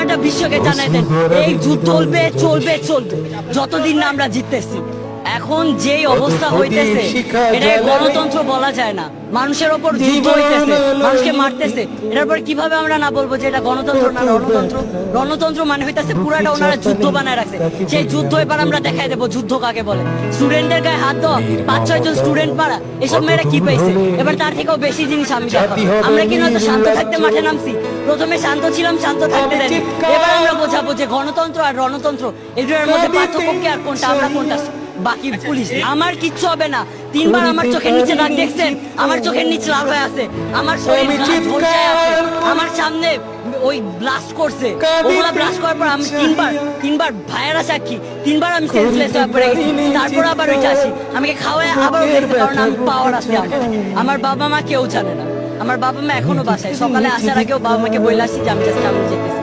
গোটা বিশ্বকে জানাই দেন এই যুদ্ধ চলবে চলবে চলবে যতদিন না আমরা জিততেছি। এখন যেই অবস্থা হইতেছে এটা গণতন্ত্র বলা যায় না। মানুষের ওপর যুদ্ধ হইতেছে, মানুষকে মারতেছে, এটার পর কিভাবে আমরা না বলবো যে এটা গণতন্ত্র না রণতন্ত্র? রণতন্ত্র মানে হইতেছে পুরাটা ওনারা যুদ্ধ বানায় রাখছে। সেই যুদ্ধ এবার আমরা দেখাই দেবো যুদ্ধ কাকে বলে। স্টুডেন্টদের গায়ে হাত দেওয়া, 5-6 জন স্টুডেন্ট পাড়া, এসব মেয়েরা কি পাইছে? এবার তার থেকেও বেশি জিনিস আমি দেখাবো। আমরা কি নয়তো শান্ত থাকতে মাঠে নামছি? প্রথমে শান্ত ছিলাম, শান্ত থাকতে দেন। এবার আমরা বোঝাবো যে গণতন্ত্র আর রণতন্ত্র এটার মধ্যে পার্থক্য কি আর কোনটা আমরা কোনটা বাকি পুলিশ। আমার কিচ্ছু হবে না। 3বার আমার চোখের নিচে দাগ দেখছেন, আমার চোখের নিচে লাল হয়ে আছে, আমার শরীর ঝলসায় আছে, আমার সামনে ওই ব্লাস্ট করছে, ওগুলা ব্লাস্ট করার পর আমি তিনবার ভাইয়েরা সাক্ষী, 3বার আমি সেন্সলেস হয়ে পড়ে গেছি। তারপর আবার ওইটা আসি, আমাকে খাওয়ায় আবার উঠেছে, কারণ আমি পাওয়ার আছে। আমার বাবা মা কেউ জানে না, আমার বাবা মা এখনো বাসায়। সকালে আসার আগেও বাবা মাকে বলে আসি যে আমি যেতেছি।